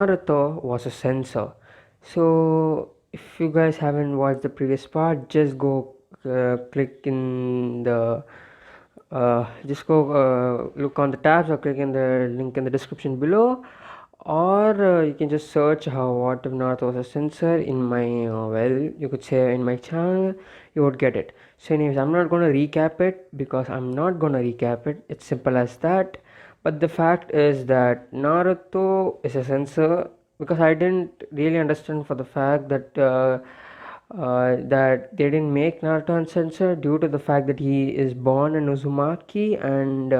Naruto was a censor. So if you guys haven't watched the previous part, just go click in the just go look on the tabs or click in the link in the description below, or you can just search how what if Naruto was a censor in my you could say in my channel, you would get it. So anyways, I'm not gonna recap it because I'm not gonna recap it. It's simple as that. But the fact is that Naruto is a censor because I didn't really understand for the fact that that they didn't make Naruto uncensored due to the fact that he is born in Uzumaki, and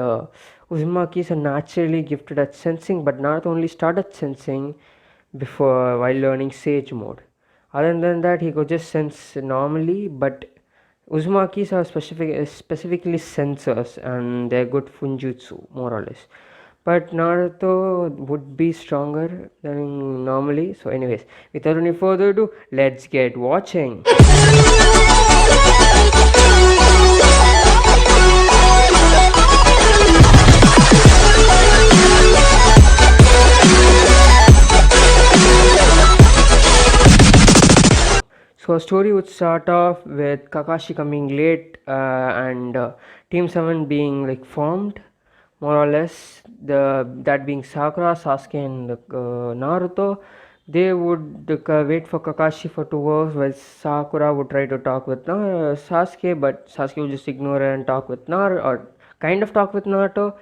Uzumaki are naturally gifted at sensing, but Naruto only started sensing before while learning Sage mode. Other than that, he could just sense normally, but Uzumakis are specifically sensors and they're good funjutsu, more or less. But Naruto would be stronger than normally. So, anyways, without any further ado, let's get watching. So a story would start off with Kakashi coming late and Team-7 being like formed, more or less. That being Sakura, Sasuke, and Naruto. They would wait for Kakashi for 2 hours while Sakura would try to talk with Sasuke, but Sasuke would just ignore her and talk with Naruto, or kind of talk with Naruto.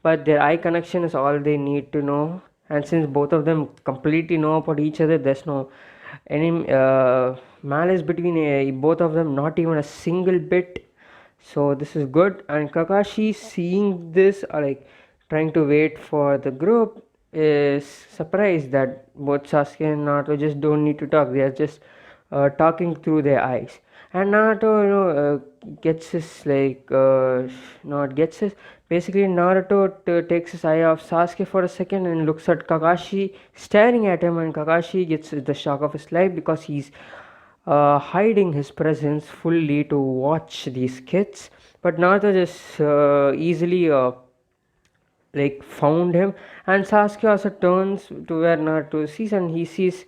But their eye connection is all they need to know. And since both of them completely know about each other, there's no any malice between both of them, not even a single bit. So this is good. And Kakashi seeing this, like trying to wait for the group, is surprised that both Sasuke and Naruto just don't need to talk. They are just talking through their eyes. And Naruto, gets his not gets his. Basically, Naruto takes his eye off Sasuke for a second and looks at Kakashi, staring at him, and Kakashi gets the shock of his life because he's hiding his presence fully to watch these kids. But Naruto just easily found him, and Sasuke also turns to where Naruto sees, and he sees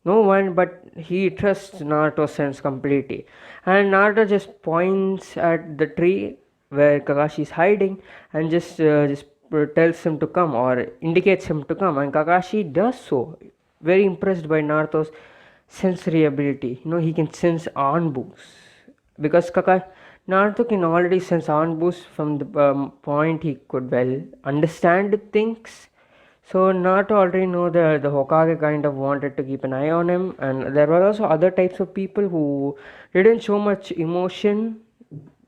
no one, but he trusts Naruto's sense completely. And Naruto just points at the tree where Kakashi is hiding and just tells him to come or indicates him to come, and Kakashi does so. Very impressed by Naruto's sensory ability. He can sense Anbus because Naruto can already sense Anbus from the point he could well understand things. So Naruto already know the Hokage kind of wanted to keep an eye on him, and there were also other types of people who didn't show much emotion,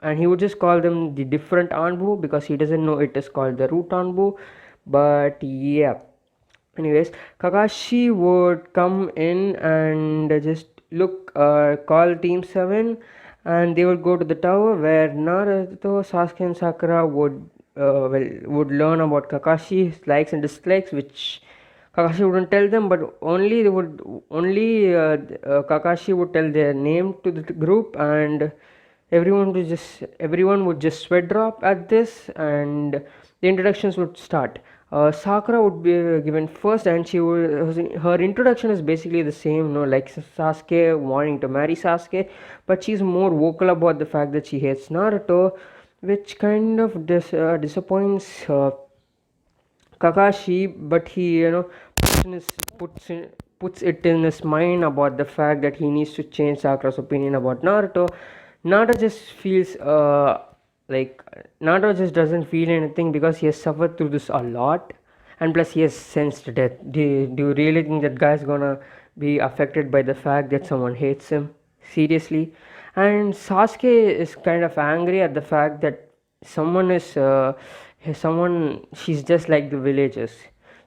and he would just call them the different Anbu because he doesn't know it is called the root Anbu. But yeah, anyways, Kakashi would come in and just call Team-7, and they would go to the tower where Naruto, Sasuke, and Sakura would learn about Kakashi's likes and dislikes, which Kakashi wouldn't tell them, but Kakashi would tell their name to the group, and everyone would just sweat drop at this, and the introductions would start. Sakura would be given first, and her introduction is basically the same, like Sasuke wanting to marry Sasuke, but she's more vocal about the fact that she hates Naruto, which kind of disappoints Kakashi, but he puts, in his, puts it in his mind about the fact that he needs to change Sakura's opinion about Naruto. Naruto just feels like Naruto just doesn't feel anything because he has suffered through this a lot, and plus he has sensed death. Do you really think that guy's gonna be affected by the fact that someone hates him? Seriously? And Sasuke is kind of angry at the fact that someone she's just like the villagers.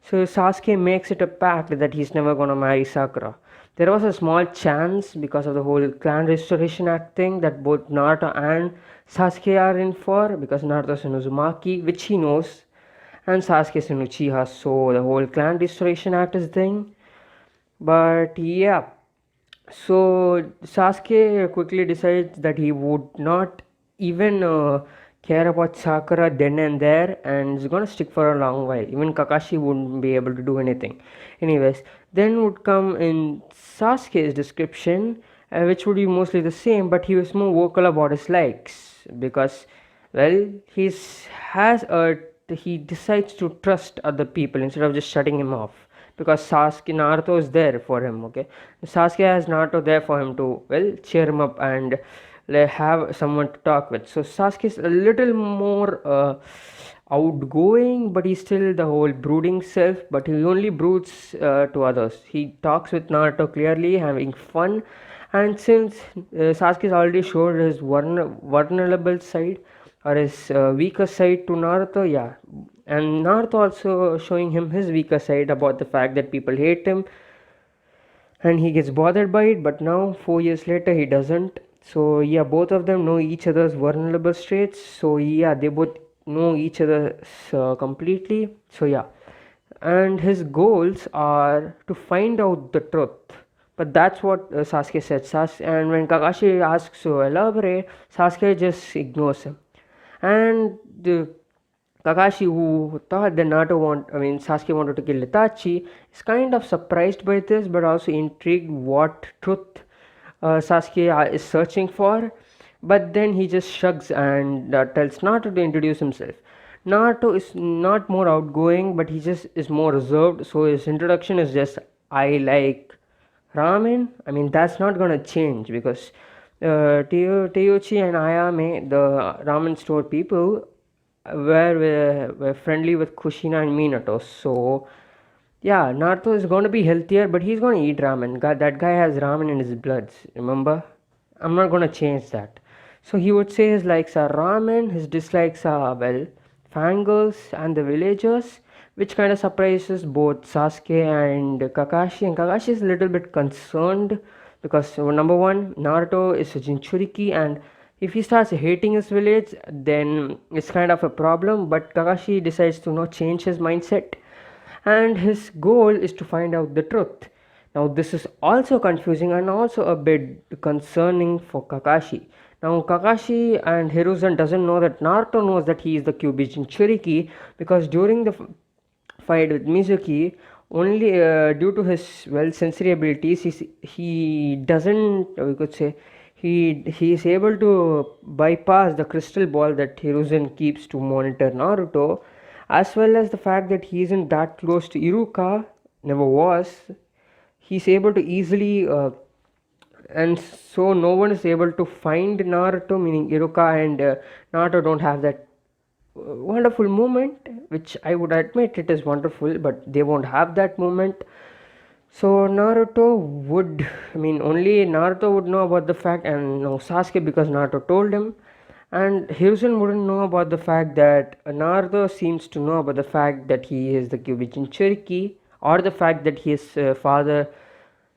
So Sasuke makes it a pact that he's never gonna marry Sakura. There was a small chance because of the whole clan restoration act thing that both Naruto and Sasuke are in for, because Naruto's in Uzumaki, which he knows, and Sasuke's in Uchiha, so the whole clan restoration act is thing. But yeah, so Sasuke quickly decides that he would not even care about Sakura then and there, and it's gonna stick for a long while. Even Kakashi wouldn't be able to do anything. Anyways, then would come in Sasuke's description, which would be mostly the same, but he was more vocal about his likes because, well, he decides to trust other people instead of just shutting him off because Sasuke Naruto is there for him. Okay, Sasuke has Naruto there for him to cheer him up and have someone to talk with. So Sasuke is a little more outgoing, but he's still the whole brooding self. But he only broods to others. He talks with Naruto clearly, having fun. And since Sasuke already showed his vulnerable side or his weaker side to Naruto, yeah, and Naruto also showing him his weaker side about the fact that people hate him and he gets bothered by it, but now 4 years later he doesn't. So yeah, both of them know each other's vulnerable traits. So yeah, they both know each other completely. So yeah, and his goals are to find out the truth. But that's what Sasuke said. And when Kakashi asks to elaborate, Sasuke just ignores him. And Kakashi, who thought that Sasuke wanted to kill Itachi, is kind of surprised by this, but also intrigued what truth Sasuke is searching for. But then he just shrugs and tells Naruto to introduce himself. Naruto is not more outgoing, but he just is more reserved. So his introduction is just, "I like ramen." I mean, that's not gonna change because Teuchi and Ayame, the ramen store people, were friendly with Kushina and Minato. So yeah, Naruto is going to be healthier, but he's going to eat ramen. That guy has ramen in his bloods. Remember, I'm not going to change that. So he would say his likes are ramen, his dislikes are fangirls and the villagers, which kind of surprises both Sasuke and Kakashi. And Kakashi is a little bit concerned because number one, Naruto is a Jinchuriki, and if he starts hating his village, then it's kind of a problem. But Kakashi decides to not change his mindset, and his goal is to find out the truth. Now, this is also confusing and also a bit concerning for Kakashi. Now, Kakashi and Hiruzen doesn't know that Naruto knows that he is the Kyuubi Jinchuriki because during the fight with Mizuki, only due to his sensory abilities, he doesn't, we could say, he is able to bypass the crystal ball that Hiruzen keeps to monitor Naruto, as well as the fact that he isn't that close to Iruka, never was. He's able to easily and so no one is able to find Naruto, meaning Iruka and Naruto don't have that wonderful moment, which I would admit it is wonderful, but they won't have that moment. So Naruto would, only Naruto would know about the fact, and no Sasuke because Naruto told him, and Hiruzen wouldn't know about the fact that Naruto seems to know about the fact that he is the Kyuubi Jinchuriki, or the fact that his father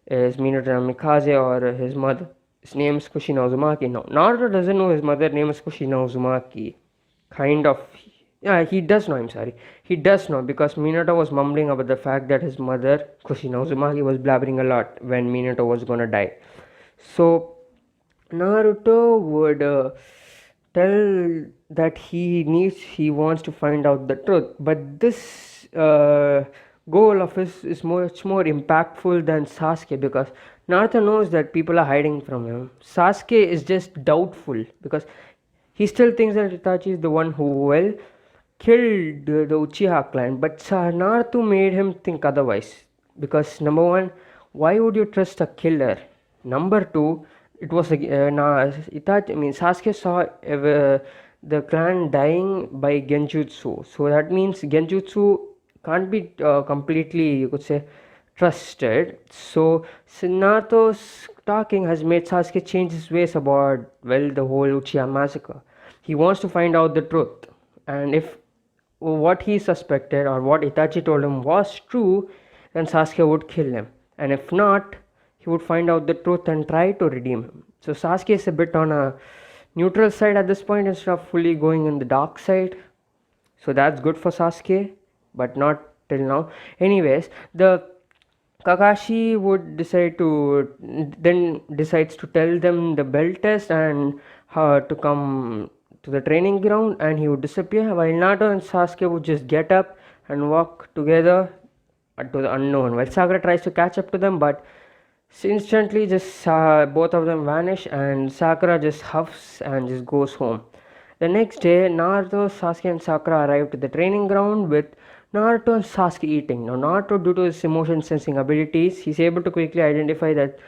is Minato Namikaze, or his mother, his name is Kushina Uzumaki. No, Naruto doesn't know his mother name is Kushina Uzumaki. Kind of, yeah, he does know, I'm sorry. He does know because Minato was mumbling about the fact that his mother, Kushina Uzumaki, was blabbering a lot when Minato was gonna die. So, Naruto would tell that he wants to find out the truth, but this goal of his is much more impactful than Sasuke because Naruto knows that people are hiding from him. Sasuke is just doubtful because he still thinks that Itachi is the one who killed the Uchiha clan, but Naruto made him think otherwise because number one, why would you trust a killer? Number two, it was Itachi. Sasuke saw the clan dying by genjutsu, so that means genjutsu can't be completely, you could say, trusted. So Naruto's talking has made Sasuke change his ways about the whole Uchiha massacre. He wants to find out the truth, and if what he suspected or what Itachi told him was true, then Sasuke would kill him, and if not, he would find out the truth and try to redeem him. So Sasuke is a bit on a neutral side at this point instead of fully going in the dark side. So that's good for Sasuke, but not till now. Anyways, the Kakashi would decides to tell them the bell test and how to come to the training ground and he would disappear, while Naruto and Sasuke would just get up and walk together to the unknown. While Sakura tries to catch up to them, but instantly just both of them vanish and Sakura just huffs and just goes home. The next day, Naruto, Sasuke and Sakura arrive to the training ground with Naruto and Sasuke eating. Now Naruto, due to his emotion sensing abilities, he's able to quickly identify that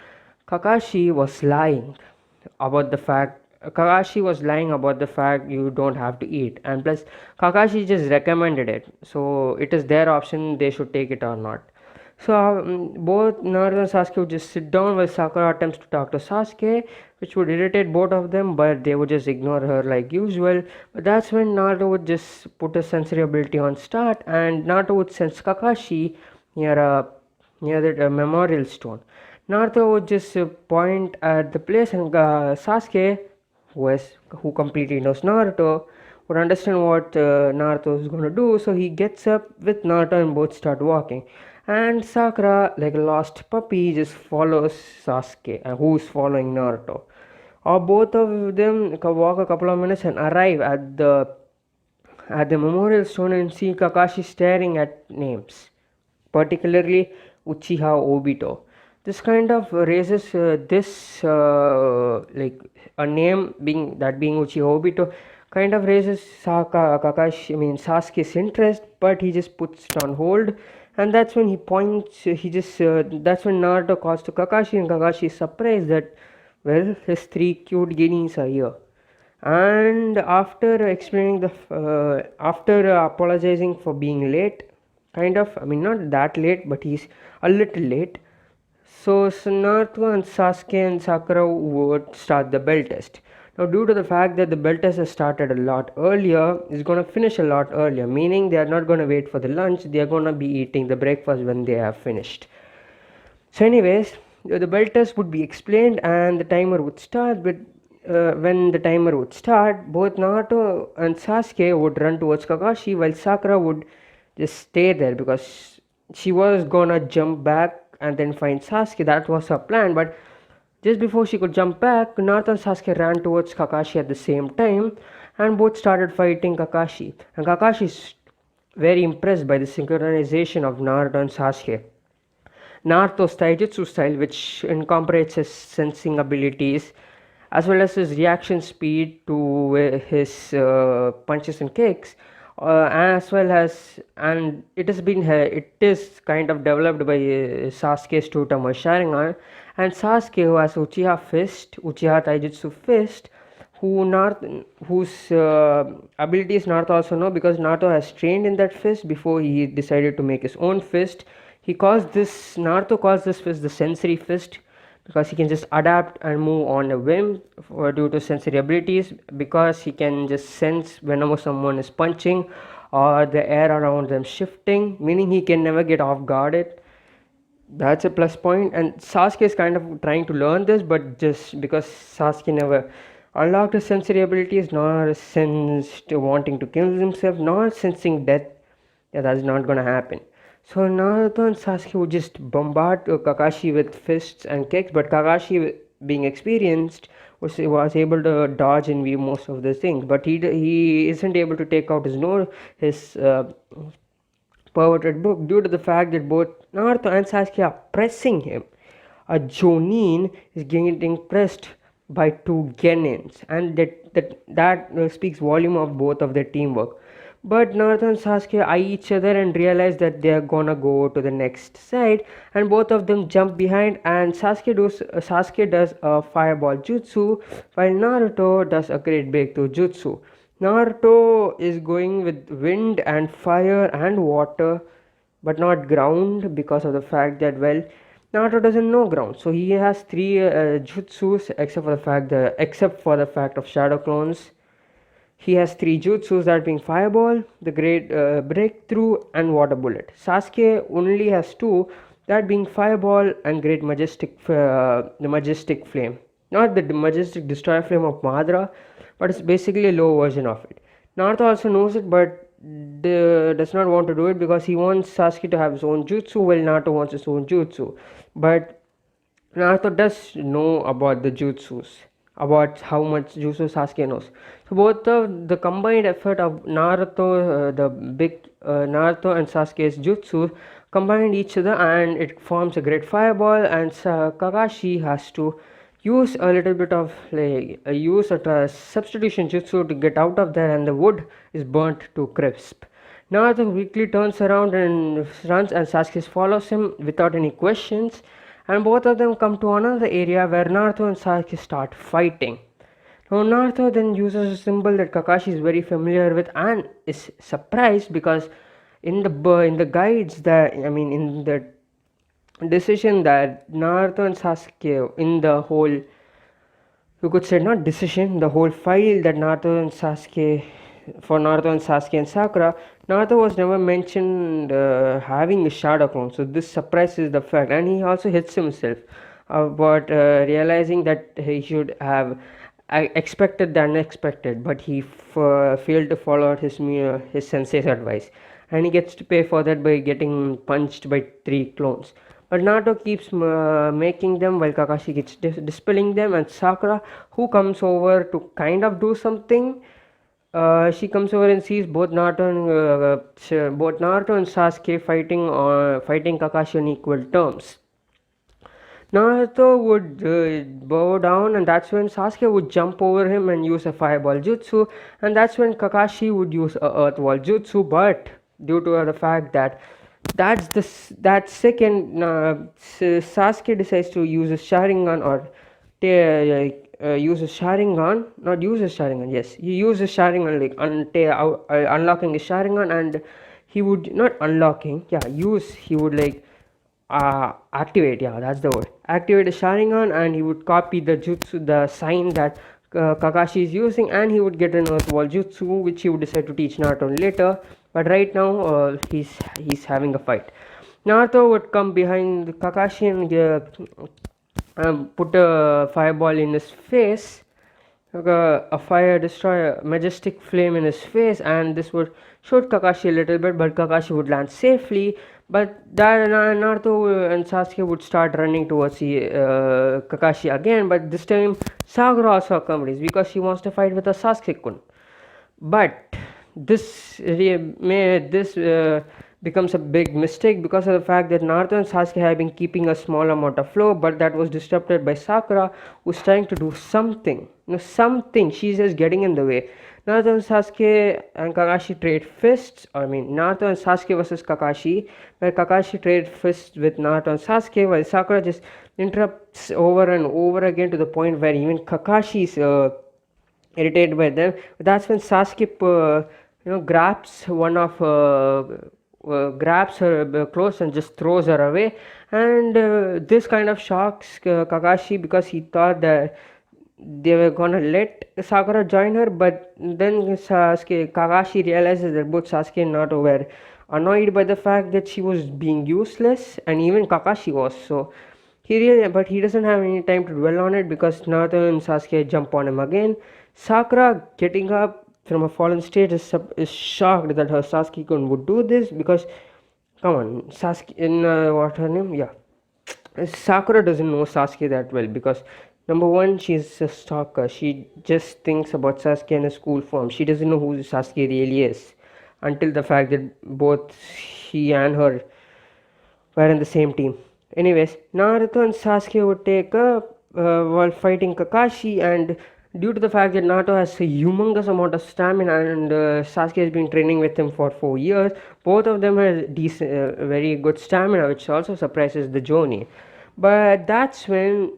Kakashi was lying about the fact you don't have to eat, and plus Kakashi just recommended it, so it is their option, they should take it or not. So both Naruto and Sasuke would just sit down while Sakura attempts to talk to Sasuke, which would irritate both of them, but they would just ignore her like usual. But that's when Naruto would just put a sensory ability on start, and Naruto would sense Kakashi near a near the memorial stone. Naruto would just point at the place, and Sasuke, who completely knows Naruto, would understand what Naruto is going to do. So he gets up with Naruto and both start walking. And Sakura, like a lost puppy, just follows Sasuke, who's following Naruto. Or both of them walk a couple of minutes and arrive at the memorial stone and see Kakashi staring at names, particularly Uchiha Obito. This kind of raises this like a name being Uchiha Obito kind of raises Sasuke's interest, but he just puts it on hold, and that's when he points. That's when Naruto calls to Kakashi, and Kakashi is surprised that his three cute guineas are here. And after apologizing for being late, kind of, I mean, not that late, but he's a little late. So Naruto and Sasuke and Sakura would start the bell test. Now, due to the fact that the bell test has started a lot earlier, it's going to finish a lot earlier, meaning they are not going to wait for the lunch, they are going to be eating the breakfast when they have finished. So anyways, the bell test would be explained and the timer would start, but when the timer would start, both Naruto and Sasuke would run towards Kakashi, while Sakura would just stay there because she was gonna jump back and then find Sasuke. That was her plan, but just before she could jump back, Naruto and Sasuke ran towards Kakashi at the same time and both started fighting Kakashi. And Kakashi is very impressed by the synchronization of Naruto and Sasuke. Naruto's taijutsu style, which incorporates his sensing abilities as well as his reaction speed to his punches and kicks, as well as, and it is kind of developed by Sasuke's two-termer Sharingan, and Sasuke, who has Uchiha Taijutsu Fist, whose abilities Naruto also know because Naruto has trained in that fist before he decided to make his own fist. Naruto calls this fist the sensory fist because he can just adapt and move on a whim due to sensory abilities, because he can just sense whenever someone is punching or the air around them shifting, meaning he can never get off guarded. That's a plus point, and Sasuke is kind of trying to learn this, but just because Sasuke never unlocked his sensory abilities, nor sensed wanting to kill himself, nor sensing death, that's not gonna happen. So Naruto and Sasuke would just bombard Kakashi with fists and kicks, but Kakashi, being experienced, was able to dodge and weave most of the things. But he isn't able to take out his perverted book due to the fact that both Naruto and Sasuke are pressing him. A Jonin is getting pressed by two Genins, and that speaks volume of both of their teamwork. But Naruto and Sasuke eye each other and realize that they are gonna go to the next side, and both of them jump behind. And Sasuke does a fireball jutsu, while Naruto does a great breakthrough jutsu. Naruto is going with wind and fire and water, but not ground because of the fact that Naruto doesn't know ground, so he has three jutsus except for the fact of shadow clones. He has three jutsus, that being Fireball, the Great Breakthrough, and Water Bullet. Sasuke only has two, that being Fireball and the Majestic Flame. Not the Majestic Destroyer Flame of Madara, but it's basically a low version of it. Naruto also knows it, but does not want to do it because he wants Sasuke to have his own jutsu, while Naruto wants his own jutsu. But Naruto does know about the jutsus. about how much Jutsu Sasuke knows. So both of the combined effort of Naruto and Sasuke's jutsu combined each other, and it forms a great fireball. And Kakashi has to use a little bit of use a substitution jutsu to get out of there, and the wood is burnt to crisp. Naruto quickly turns around and runs, and Sasuke follows him without any questions, and both of them come to another area where Naruto and Sasuke start fighting. Now Naruto then uses a symbol that Kakashi is very familiar with and is surprised because in the guides that in the decision that Naruto and Sasuke in the whole, you could say, not decision, the whole file that Naruto and Sasuke and Sakura, Naruto was never mentioned having a shadow clone. So this surprises the fact, and he also hits himself about realizing that he should have expected the unexpected, but he failed to follow his sensei's advice, and he gets to pay for that by getting punched by 3 clones. But Naruto keeps making them while Kakashi gets dispelling them, and Sakura, who comes over to kind of do something, she comes over and sees both Naruto and Sasuke fighting Kakashi on equal terms. Naruto would bow down, and that's when Sasuke would jump over him and use a fireball jutsu, and that's when Kakashi would use a earth wall jutsu. But due to the fact that that second Sasuke decides to use a Sharingan or use a Sharingan, not use a Sharingan. Yes, he uses Sharingan like unlocking his Sharingan, and he would not unlocking. Yeah, he would activate, yeah, that's the word, activate the Sharingan, and he would copy the jutsu, the sign that Kakashi is using, and he would get an earth wall jutsu, which he would decide to teach Naruto later. But right now he's having a fight. Naruto would come behind Kakashi and put a fireball in his face, a fire destroyer, majestic flame in his face, and this would shoot Kakashi a little bit, but Kakashi would land safely. But Naruto and Sasuke would start running towards Kakashi again, but this time Sakura also accompanies because she wants to fight with a Sasuke-kun. But this becomes a big mistake because of the fact that Naruto and Sasuke have been keeping a small amount of flow, but that was disrupted by Sakura, who's trying to do something. Something. She's just getting in the way. Naruto and Sasuke and Kakashi trade fists. Naruto and Sasuke versus Kakashi, where Kakashi trade fists with Naruto and Sasuke, while Sakura just interrupts over and over again to the point where even Kakashi is irritated by them. But that's when Sasuke grabs her clothes and just throws her away, and this kind of shocks Kakashi because he thought that they were gonna let Sakura join her, but then Kakashi realizes that both Sasuke and Naruto were annoyed by the fact that she was being useless, and even Kakashi was. So but he doesn't have any time to dwell on it because Naruto and Sasuke jump on him again. Sakura, getting up from a fallen state, is shocked that her Sasuke-kun would do this because, come on, Sasuke, in what her name? Yeah. Sakura doesn't know Sasuke that well because, number one, she's a stalker. She just thinks about Sasuke in a school form. She doesn't know who Sasuke really is until the fact that both he and her were in the same team. Anyways, Naruto and Sasuke would take up while fighting Kakashi, and due to the fact that Naruto has a humongous amount of stamina and Sasuke has been training with him for 4 years, both of them have very good stamina, which also surprises the journey. But that's when,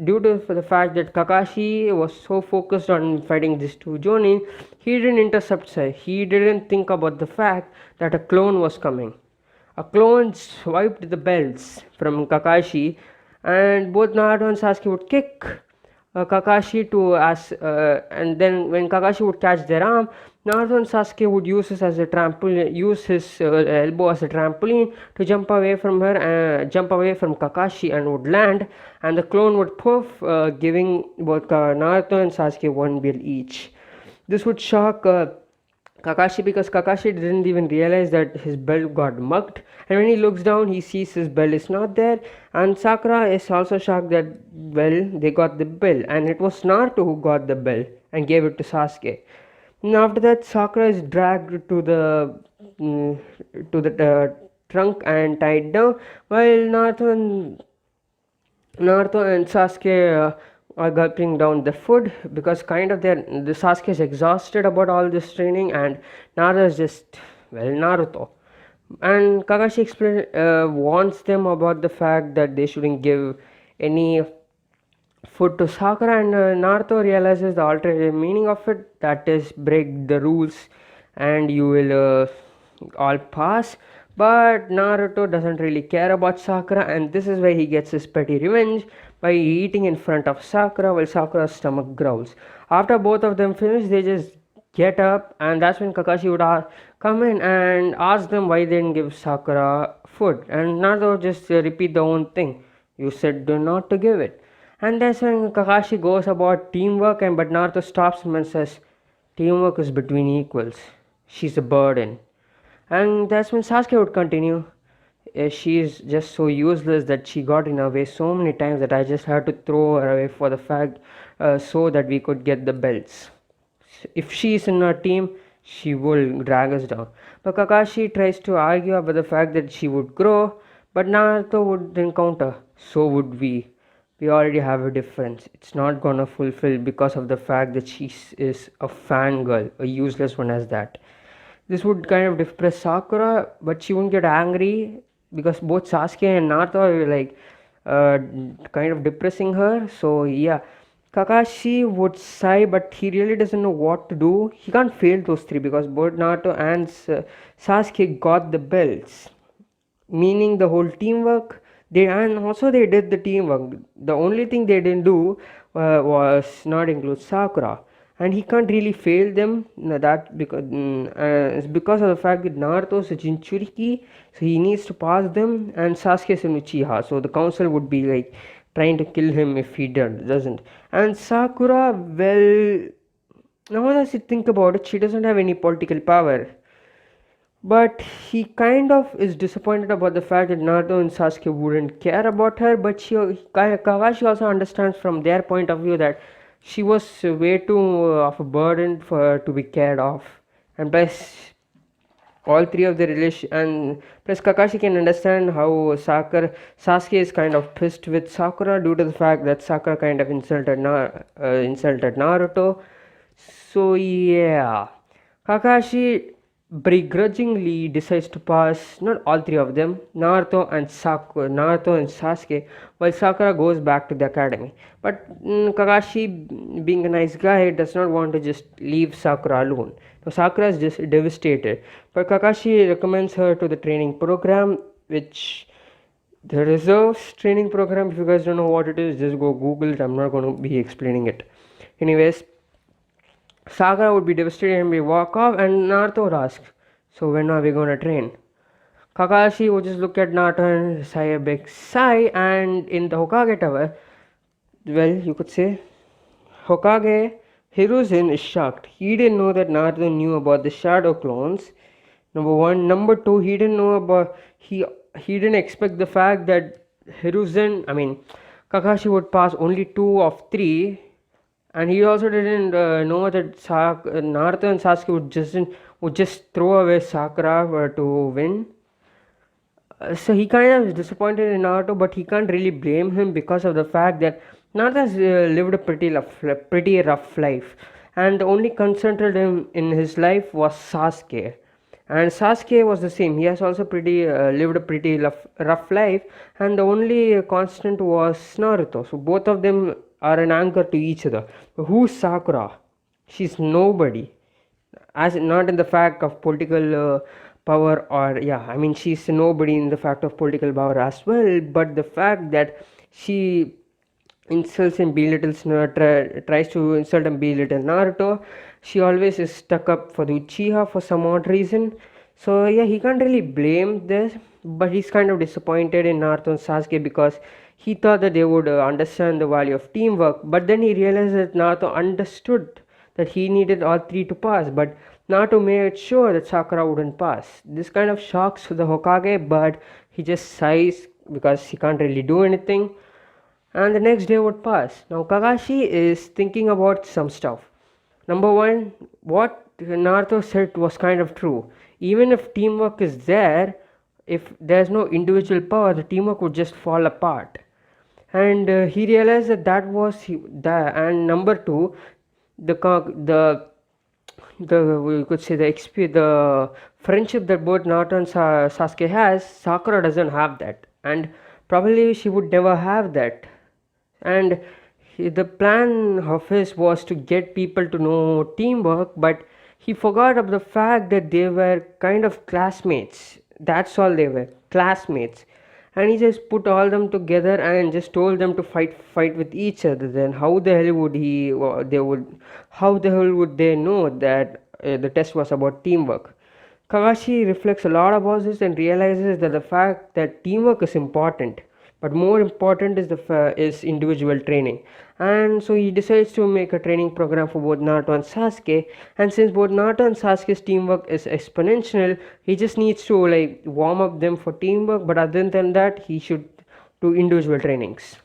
due to the fact that Kakashi was so focused on fighting this two Jonin, he didn't intercept her. He didn't think about the fact that a clone was coming. A clone swiped the belts from Kakashi, and both Naruto and Sasuke would kick Kakashi and then when Kakashi would catch their arm, Naruto and Sasuke would use his elbow as a trampoline to jump away from Kakashi, and would land, and the clone would poof, giving both Naruto and Sasuke one bill each. This would shock Kakashi, because Kakashi didn't even realize that his belt got mugged, and when he looks down, he sees his belt is not there, and Sakura is also shocked that, well, they got the belt, and it was Naruto who got the belt and gave it to Sasuke. And after that, Sakura is dragged mm, to the trunk and tied down, while Naruto and Sasuke are gulping down the food because kind of the Sasuke is exhausted about all this training, and Naruto is just, well, Naruto. And Kakashi warns them about the fact that they shouldn't give any food to Sakura, and Naruto realizes the alternate meaning of it, that is, break the rules and you will all pass. But Naruto doesn't really care about Sakura, and this is where he gets his petty revenge by eating in front of Sakura while Sakura's stomach growls. After both of them finish, they just get up, and that's when Kakashi would come in and ask them why they didn't give Sakura food. And Naruto just repeat the own thing. You said do not to give it. And that's when Kakashi goes about teamwork, and but Naruto stops him and says, teamwork is between equals. She's a burden. And that's when Sasuke would continue. She is just so useless that she got in our way so many times that I just had to throw her away for the fact so that we could get the belts. If she is in our team, she will drag us down. But Kakashi tries to argue about the fact that she would grow, but Naruto would then counter. So would we. We already have a difference. It's not gonna fulfill because of the fact that she is a fangirl, a useless one as that. This would kind of depress Sakura, but she won't get angry because both Sasuke and Naruto are like uh, kind of depressing her. So yeah, Kakashi would sigh, but he really doesn't know what to do. He can't fail those three because both Naruto and Sasuke got the belts, meaning the whole teamwork. And also they did the teamwork. The only thing they didn't do was not include Sakura, and he can't really fail them. That because it's because of the fact that Naruto is a Jinchuriki, so he needs to pass them, and Sasuke is an Uchiha, so the council would be like trying to kill him if he doesn't. And Sakura, well, now that you think about it, she doesn't have any political power. But he kind of is disappointed about the fact that Naruto and Sasuke wouldn't care about her. But Kakashi also understands from their point of view that she was way too of a burden for her to be cared of. And plus, all three of the relation, and plus Kakashi can understand how Sasuke is kind of pissed with Sakura due to the fact that Sakura kind of insulted Naruto. So yeah, Kakashi begrudgingly decides to pass not all three of them, Naruto and Sasuke, while Sakura goes back to the academy. But Kakashi, being a nice guy, does not want to just leave Sakura alone. So Sakura is just devastated, but Kakashi recommends her to the training program, which the reserves training program. If you guys don't know what it is, just go Google it. I'm not going to be explaining it. Anyways, Sakura would be devastated and we walk off, and Naruto would ask, so when are we gonna train? Kakashi would just look at Naruto and sigh a big sigh, and in the Hokage Tower, well, you could say, Hokage Hiruzen is shocked. He didn't know that Naruto knew about the shadow clones. Number one. Number two, he didn't know about, he didn't expect the fact that Kakashi would pass only 2 of 3, and he also didn't know that Naruto and Sasuke would just throw away Sakura to win. So he kind of is disappointed in Naruto, but he can't really blame him because of the fact that Naruto has lived a pretty rough life, and the only concentrated in his life was Sasuke. And Sasuke was the same. He has also lived a pretty rough life, and the only constant was Naruto. So both of them are an anchor to each other. Who's Sakura? She's nobody, as not in the fact of political power, or she's nobody in the fact of political power as well, but the fact that she insults and belittles tries to insult and belittle Naruto. She always is stuck up for the Uchiha for some odd reason. So yeah, he can't really blame this, but he's kind of disappointed in Naruto and Sasuke because he thought that they would understand the value of teamwork. But then he realized that Naruto understood that he needed all three to pass, but Naruto made sure that Sakura wouldn't pass. This kind of shocks the Hokage, but he just sighs because he can't really do anything, and the next day would pass. Now Kakashi is thinking about some stuff. Number one, what Naruto said was kind of true. Even if teamwork is there, if there's no individual power, the teamwork would just fall apart. And he realized that that was that. And number two, the we could say the friendship that both Naruto and Sasuke has, Sakura doesn't have that, and probably she would never have that. And the plan of his was to get people to know teamwork, but he forgot of the fact that they were kind of classmates. That's all, they were classmates. And he just put all them together and just told them to fight with each other. Then how the hell would he they would how the hell would they know that the test was about teamwork? Kakashi reflects a lot about this and realizes that the fact that teamwork is important, but more important is is individual training. And so he decides to make a training program for both Naruto and Sasuke. And since both Naruto and Sasuke's teamwork is exponential, he just needs to like warm up them for teamwork. But other than that, he should do individual trainings.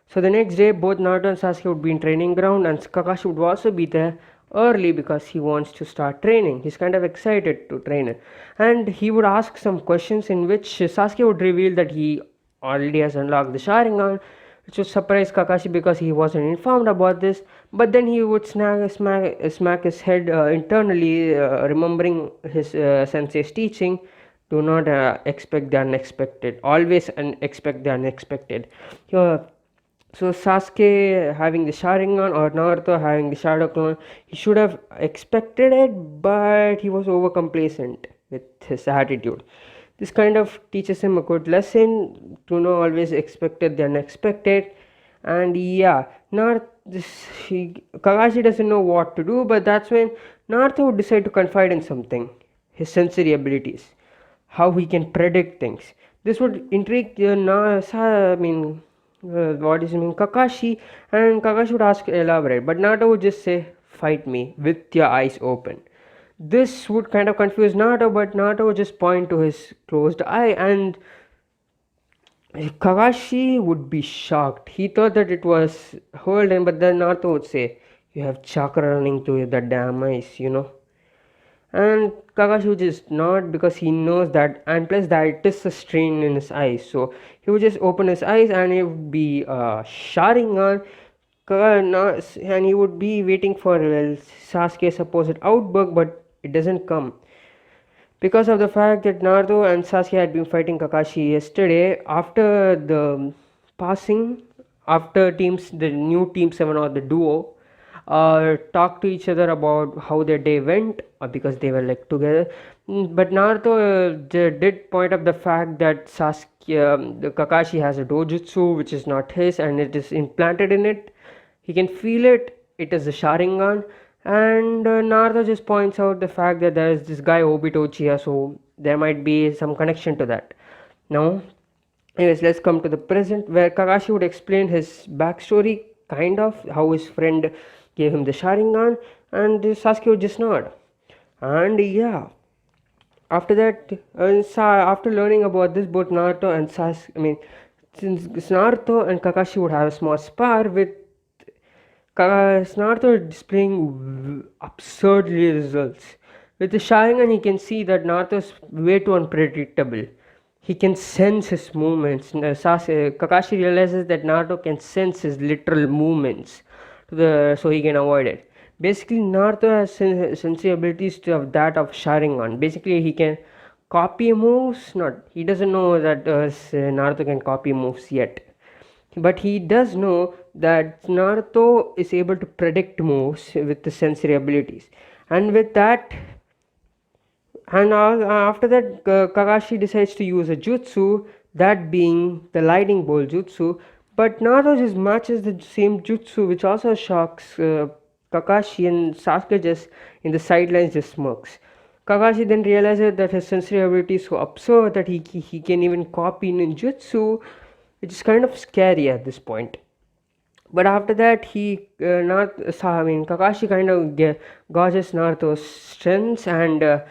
So the next day, both Naruto and Sasuke would be in training ground, and Kakashi would also be there early because he wants to start training. He's kind of excited to train it, and he would ask some questions in which Sasuke would reveal that he already has unlocked the Sharingan, which would surprise Kakashi because he wasn't informed about this. But then he would smack his head internally, remembering his sensei's teaching. Do not expect the unexpected. Always expect the unexpected. Uh, so Sasuke having the Sharingan or Naruto having the Shadow Clone, he should have expected it, but he was over complacent with his attitude. This kind of teaches him a good lesson to know always expected the unexpected. And yeah, Kakashi doesn't know what to do, but that's when Naruto would decide to confide in something, his sensory abilities, how he can predict things. This would intrigue what is Kakashi, and Kakashi would ask elaborate, but Naruto would just say, "Fight me with your eyes open." This would kind of confuse Naruto, but Naruto would just point to his closed eye, and Kakashi would be shocked. He thought that it was holding, but then Naruto would say, "You have chakra running to the damn eyes." And Kakashi would just nod because he knows that, and plus that it is a strain in his eyes. So he would just open his eyes and it would be Sharingan, and he would be waiting for Sasuke's supposed outburst, but it doesn't come. Because of the fact that Naruto and Sasuke had been fighting Kakashi yesterday, after the passing, after the new Team-7 or the duo, talk to each other about how their day went because they were like together. But Naruto did point up the fact that the Kakashi has a dojutsu which is not his and it is implanted in it. He can feel it. It is the Sharingan. And Naruto just points out the fact that there is this guy Obito Uchiha, so there might be some connection to that. Now, anyways, let's come to the present where Kakashi would explain his backstory, kind of how his friend gave him the Sharingan, and Sasuke would just nod. And yeah, after that, after learning about this, both Naruto and since Naruto and Kakashi would have a small spar with Naruto displaying absurdly results. With the Sharingan, he can see that Naruto is way too unpredictable. He can sense his movements. Kakashi realizes that Naruto can sense his literal movements, so he can avoid it. Basically, Naruto has sensory abilities to have that of Sharingan. Basically, he can copy moves. Not he doesn't know that Naruto can copy moves yet, but he does know that Naruto is able to predict moves with the sensory abilities, and with that. And after that, Kakashi decides to use a jutsu, that being the lightning bolt jutsu. But Naruto just matches the same jutsu, which also shocks Kakashi, and Sasuke just in the sidelines just smirks. Kakashi then realizes that his sensory ability is so absurd that he can even copy ninjutsu, which is kind of scary at this point. But after that, Kakashi kind of gauges Naruto's strengths and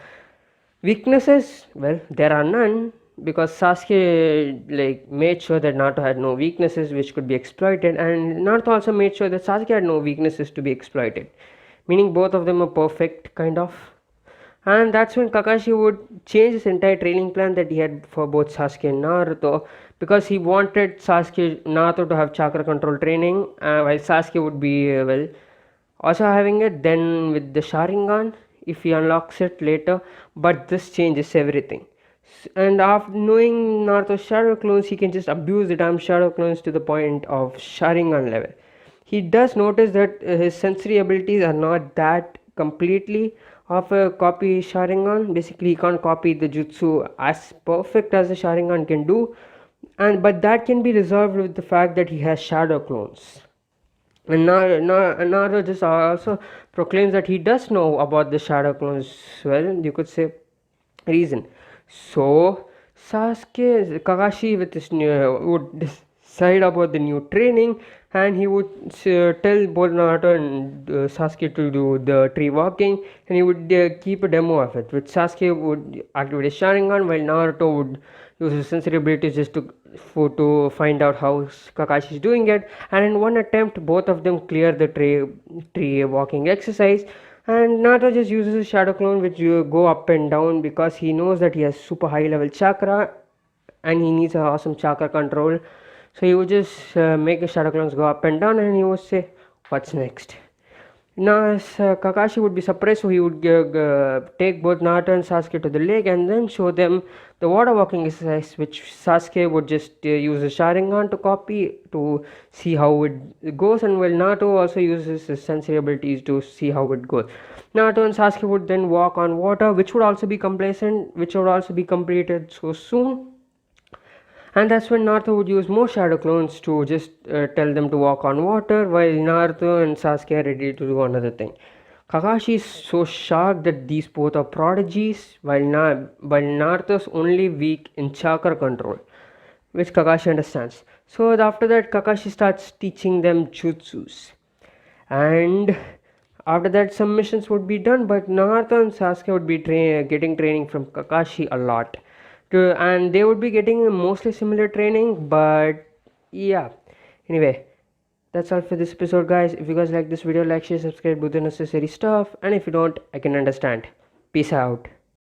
weaknesses. Well, there are none because Sasuke like made sure that Naruto had no weaknesses which could be exploited, and Naruto also made sure that Sasuke had no weaknesses to be exploited, meaning both of them are perfect, kind of. And that's when Kakashi would change his entire training plan that he had for both Sasuke and Naruto, because he wanted Naruto to have chakra control training, while Sasuke would be also having it. Then with the Sharingan, if he unlocks it later, but this changes everything. And after knowing Naruto's shadow clones, he can just abuse the damn shadow clones to the point of Sharingan level. He does notice that his sensory abilities are not that completely of a copy Sharingan. Basically, he can't copy the jutsu as perfect as the Sharingan can do, and but that can be resolved with the fact that he has shadow clones. And Naruto just also proclaims that he does know about the shadow clones. Well, you could say reason. So Sasuke Kakashi with his new, would decide about the new training, and he would tell both Naruto and Sasuke to do the tree walking, and he would keep a demo of it, which Sasuke would activate his Sharingan while Naruto would use his sensory abilities just to find out how Kakashi is doing it. And in one attempt, both of them clear the tree walking exercise. And Naruto just uses his shadow clone, which you go up and down because he knows that he has super high level chakra and he needs a awesome chakra control. So he would just make his shadow clones go up and down, and he would say, "What's next?" Now, Kakashi would be surprised, so he would take both Naruto and Sasuke to the lake and then show them the water walking exercise, which Sasuke would just use the Sharingan to copy to see how it goes, and while Naruto also uses his sensory abilities to see how it goes. Naruto and Sasuke would then walk on water, which would also be complacent, which would also be completed so soon. And that's when Naruto would use more shadow clones to just tell them to walk on water, while Naruto and Sasuke are ready to do another thing. Kakashi is so shocked that these both are prodigies, while Naruto's only weak in chakra control, which Kakashi understands. So after that, Kakashi starts teaching them jutsus. And after that, some missions would be done, but Naruto and Sasuke would be getting training from Kakashi a lot. And they would be getting mostly similar training, but yeah. Anyway, that's all for this episode, guys. If you guys like this video, like, share, subscribe, do the necessary stuff. And if you don't, I can understand. Peace out.